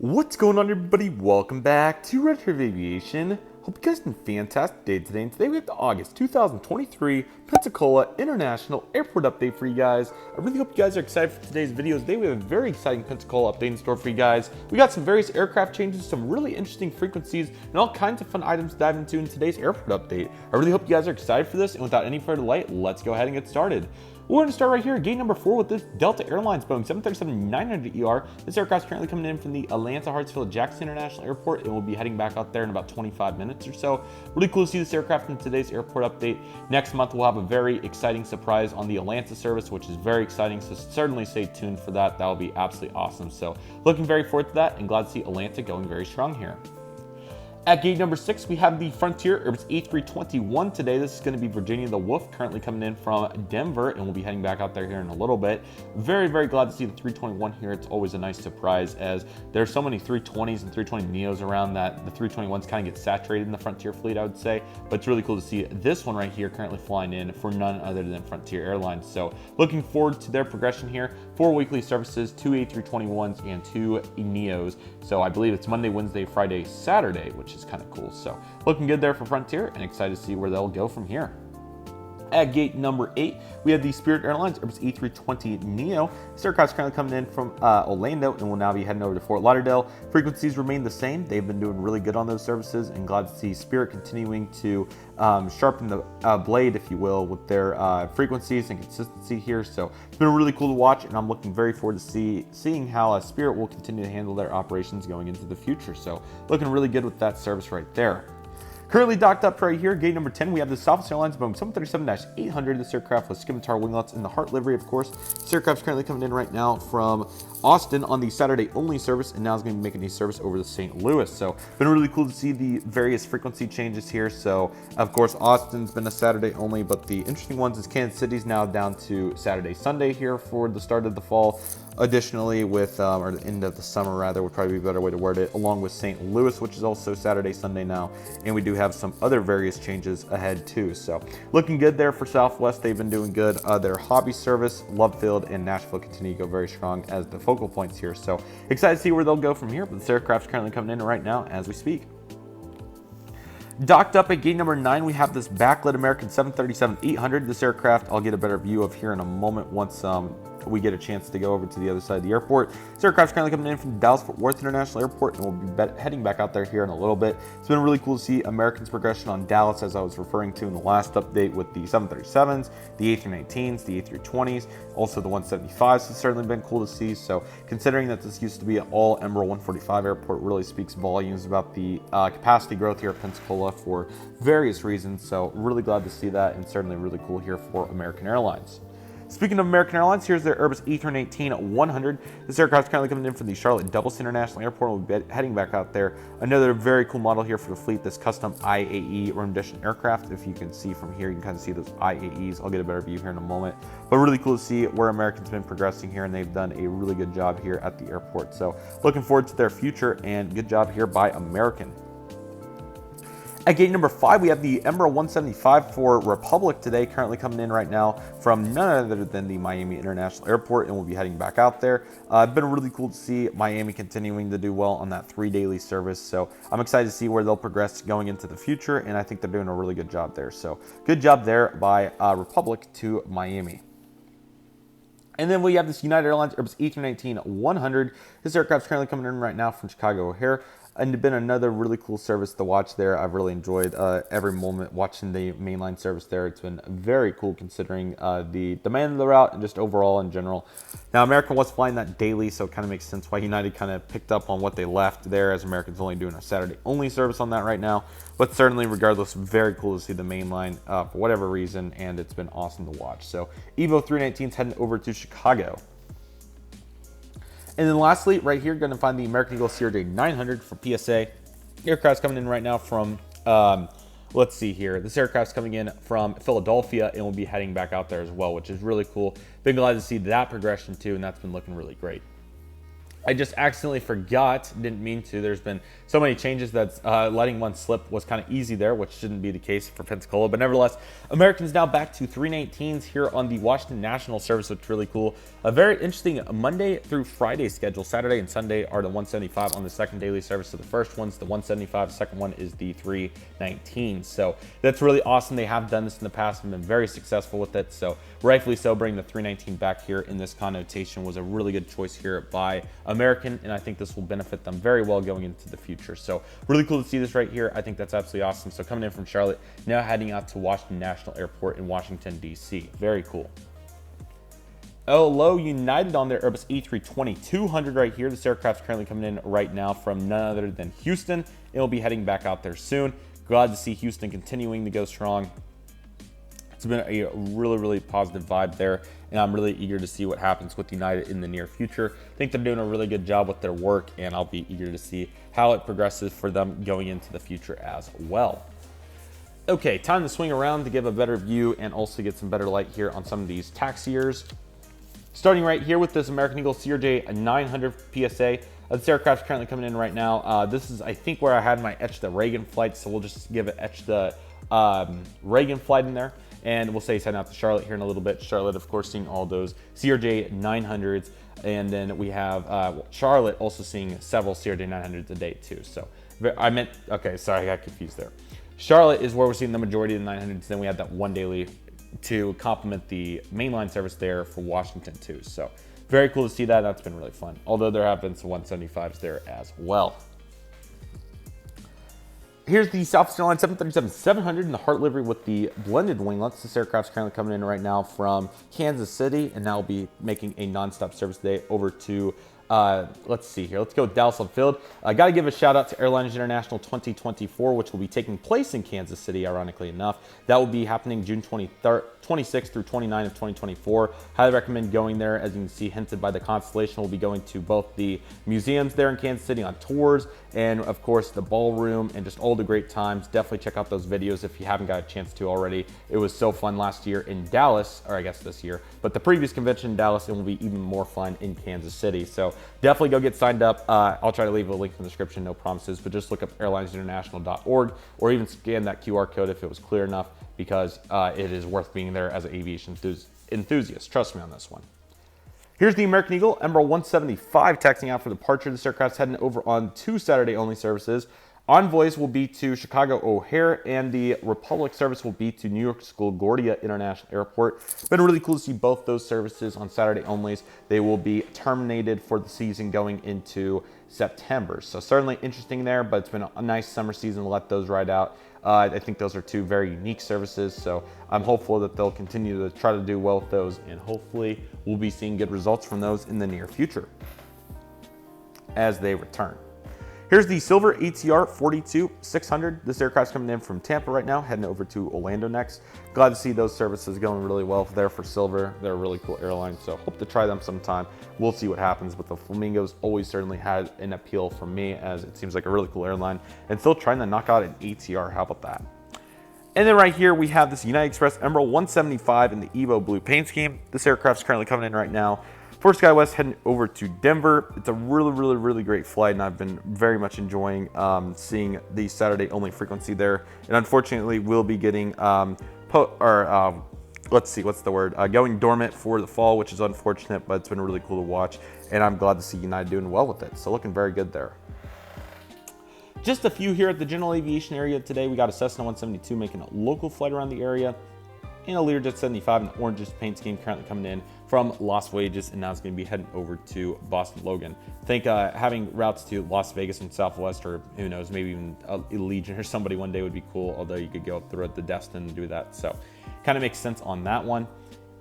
What's going on, everybody? Welcome back to Redriveraviation. Hope you guys had a fantastic day today. And today we have the August 2023 Pensacola International Airport update for you guys. I really hope you guys are excited for today's video. Today we have a very exciting Pensacola update in store for you guys. We got some various aircraft changes, some really interesting frequencies, and all kinds of fun items to dive into in today's airport update. I really hope you guys are excited for this, and without any further delay, let's go ahead and get started. We're going to start right here at gate number 4 with this Delta Airlines Boeing 737-900ER. This aircraft is currently coming in from the Atlanta-Hartsfield-Jackson International Airport, and we'll be heading back out there in about 25 minutes or so. Really cool to see this aircraft in today's airport update. Next month, we'll have a very exciting surprise on the Atlanta service, which is very exciting, so certainly stay tuned for that. That will be absolutely awesome. So looking very forward to that, and glad to see Atlanta going very strong here. At gate number 6, we have the Frontier Airbus A321 today. This is going to be Virginia the Wolf, currently coming in from Denver, and we'll be heading back out there here in a little bit. Very, very glad to see the 321 here. It's always a nice surprise, as there's so many 320s and 320neos around that the 321s kind of get saturated in the Frontier fleet, I would say. But it's really cool to see this one right here currently flying in for none other than Frontier Airlines. So looking forward to their progression here. 4 weekly services, 2 A321s and 2 neos. So I believe it's Monday, Wednesday, Friday, Saturday, which is kind of cool. So looking good there for Frontier, and excited to see where they'll go from here. At gate number 8, we have the Spirit Airlines Airbus A320neo. This aircraft's currently coming in from Orlando and will now be heading over to Fort Lauderdale. Frequencies remain the same. They've been doing really good on those services, and glad to see Spirit continuing to sharpen the blade, if you will, with their frequencies and consistency here. So it's been really cool to watch, and I'm looking very forward to seeing how Spirit will continue to handle their operations going into the future. So looking really good with that service right there. Currently docked up right here, gate number 10, we have the Southwest Airlines Boeing 737-800. This aircraft with scimitar winglets in the Heart livery, of course. This aircraft is currently coming in right now from Austin on the Saturday only service, and now is going to be making a service over to St. Louis. So been really cool to see the various frequency changes here. So of course Austin's been a Saturday only, but the interesting ones is Kansas City's now down to Saturday, Sunday here for the start of the fall. Additionally, with or the end of the summer rather, would probably be a better way to word it, along with St. Louis, which is also Saturday, Sunday now, and we do have some other various changes ahead too. So looking good there for Southwest. They've been doing good. Their hobby service, Love Field and Nashville, continue to go very strong as the focal points here. So excited to see where they'll go from here, but this aircraft's currently coming in right now as we speak. Docked up at gate number 9, we have this backlit American 737-800. This aircraft I'll get a better view of here in a moment once we get a chance to go over to the other side of the airport. This aircraft's currently coming in from Dallas-Fort Worth International Airport, and we'll be heading back out there here in a little bit. It's been really cool to see American's progression on Dallas, as I was referring to in the last update, with the 737s, the A319s, the A320s, also the 175s. It's certainly been cool to see. So considering that this used to be an all Emerald 145 airport, really speaks volumes about the capacity growth here at Pensacola for various reasons. So really glad to see that, and certainly really cool here for American Airlines. Speaking of American Airlines, here's their Airbus A318-100. This aircraft is currently coming in from the Charlotte Dulles International Airport. We'll be heading back out there. Another very cool model here for the fleet, this custom IAE rendition aircraft. If you can see from here, you can kind of see those IAEs. I'll get a better view here in a moment. But really cool to see where American's been progressing here, and they've done a really good job here at the airport. So looking forward to their future, and good job here by American. At gate number 5, we have the Emerald 175 for Republic today, currently coming in right now from none other than the Miami International Airport, and we'll be heading back out there. It's been really cool to see Miami continuing to do well on that 3 daily service, so I'm excited to see where they'll progress going into the future, and I think they're doing a really good job there. So good job there by Republic to Miami. And then we have this United Airlines Airbus A319-100. This aircraft's currently coming in right now from Chicago O'Hare, and been another really cool service to watch there. I've really enjoyed every moment watching the mainline service there. It's been very cool considering the demand of the route and just overall in general. Now, American was flying that daily, so it kind of makes sense why United kind of picked up on what they left there, as American's only doing a Saturday only service on that right now. But certainly, regardless, very cool to see the mainline for whatever reason, and it's been awesome to watch. So Evo 319's heading over to Chicago. And then lastly, right here, going to find the American Eagle CRJ-900 for PSA. The aircraft's coming in right now from, let's see here. This aircraft's coming in from Philadelphia, and we'll be heading back out there as well, which is really cool. Been glad to see that progression too, and that's been looking really great. I just accidentally forgot, didn't mean to. There's been so many changes that letting one slip was kind of easy there, which shouldn't be the case for Pensacola. But nevertheless, American's now back to 319s here on the Washington National service, which is really cool. A very interesting Monday through Friday schedule. Saturday and Sunday are the 175 on the second daily service. So the first one's the 175, the second one is the 319. So that's really awesome. They have done this in the past and been very successful with it. So rightfully so, bringing the 319 back here in this connotation was a really good choice here by American, and I think this will benefit them very well going into the future. So really cool to see this right here. I think that's absolutely awesome. So coming in from Charlotte, now heading out to Washington National Airport in Washington, D.C. Very cool. Hello, United on their Airbus A320-200 right here. This aircraft's currently coming in right now from none other than Houston. It will be heading back out there soon. Glad to see Houston continuing to go strong. It's been a really, really positive vibe there, and I'm really eager to see what happens with United in the near future. I think they're doing a really good job with their work, and I'll be eager to see how it progresses for them going into the future as well. Okay, time to swing around to give a better view and also get some better light here on some of these taxiers. Starting right here with this American Eagle CRJ 900 PSA. This aircraft's currently coming in right now. This is, I think, where I had my Etch the Reagan flight, so we'll just give it Etch the Reagan flight in there. And we'll say he's heading out to Charlotte here in a little bit. Charlotte, of course, seeing all those CRJ 900s. And then we have Charlotte also seeing several CRJ 900s a day too. So I meant, okay, sorry, I got confused there. Charlotte is where we're seeing the majority of the 900s. Then we have that one daily to complement the mainline service there for Washington too. So very cool to see that. That's been really fun. Although there have been some 175s there as well. Here's the Southwest Airlines 737-700 in the Heart livery with the blended winglets. This aircraft's currently coming in right now from Kansas City, and now will be making a nonstop service today over to, let's see here. Let's go with Dallas Love Field. I got to give a shout out to Airliners International 2024, which will be taking place in Kansas City, ironically enough. That will be happening June 26th through 29th of 2024. Highly recommend going there. As you can see, hinted by the Constellation, we'll be going to both the museums there in Kansas City on tours, and of course the ballroom, and just all the great times. Definitely check out those videos if you haven't got a chance to already. It was so fun last year in Dallas, or I guess this year, but the previous convention in Dallas, it will be even more fun in Kansas City. So definitely go get signed up. I'll try to leave a link in the description, no promises, but just look up airlinesinternational.org or even scan that QR code if it was clear enough, because it is worth being there as an aviation enthusiast. Trust me on this one. Here's the American Eagle Emerald 175 taxiing out for departure. This aircraft's heading over on 2 Saturday-only services. Envoys will be to Chicago O'Hare, and the Republic service will be to New York's LaGuardia International Airport. It's been really cool to see both those services on Saturday onlys. They will be terminated for the season going into September. So certainly interesting there, but it's been a nice summer season to let those ride out. I think those are 2 very unique services, so I'm hopeful that they'll continue to try to do well with those, and hopefully we'll be seeing good results from those in the near future as they return. Here's the Silver ATR 42-600. This aircraft's coming in from Tampa right now, heading over to Orlando next. Glad to see those services going really well there for Silver. They're a really cool airline, so hope to try them sometime. We'll see what happens, but the Flamingos always certainly had an appeal for me, as it seems like a really cool airline, and still trying to knock out an ATR. How about that? And then right here we have this United Express Emerald 175 in the Evo blue paint scheme. This aircraft's currently coming in right now for SkyWest, heading over to Denver. It's a really great flight, and I've been very much enjoying seeing the Saturday only frequency there. And unfortunately, we'll be getting let's see, what's the word? Going dormant for the fall, which is unfortunate, but it's been really cool to watch, and I'm glad to see United doing well with it. So looking very good there. Just a few here at the general aviation area today. We got a Cessna 172 making a local flight around the area, and a Learjet 75 in orange paint scheme currently coming in from Las Vegas, and now it's going to be heading over to Boston Logan. I think having routes to Las Vegas and Southwest, or who knows, maybe even Allegiant or somebody one day would be cool, although you could go up the road to Destin and do that. So kind of makes sense on that one.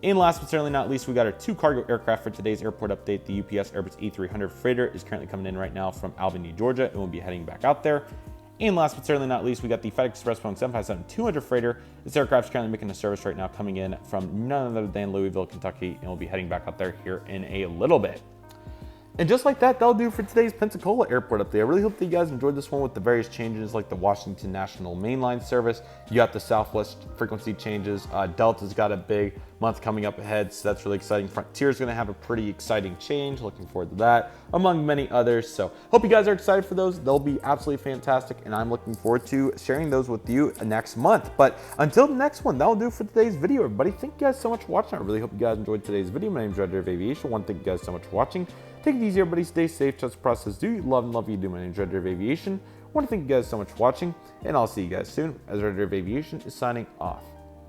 And last but certainly not least, we got our 2 cargo aircraft for today's airport update. The UPS Airbus A300 freighter is currently coming in right now from Albany, Georgia, and we'll be heading back out there. And last but certainly not least, we got the FedEx Express Boeing 757-200 freighter. This aircraft is currently making a service right now, coming in from none other than Louisville, Kentucky, and we'll be heading back out there here in a little bit. And just like that, that'll do for today's Pensacola airport update. I really hope that you guys enjoyed this one with the various changes like the Washington National Mainline service. You got the Southwest frequency changes. Delta's got a big month coming up ahead, so that's really exciting. Frontier's gonna have a pretty exciting change. Looking forward to that, among many others. So hope you guys are excited for those. They'll be absolutely fantastic, and I'm looking forward to sharing those with you next month. But until the next one, that'll do for today's video, everybody. Thank you guys so much for watching. I really hope you guys enjoyed today's video. My name is Redriveraviation. I want to thank you guys so much for watching. Take it easy, everybody. Stay safe. Trust the process. Do you love and love you do. My name is Redriveraviation. I want to thank you guys so much for watching, and I'll see you guys soon as Redriveraviation is signing off.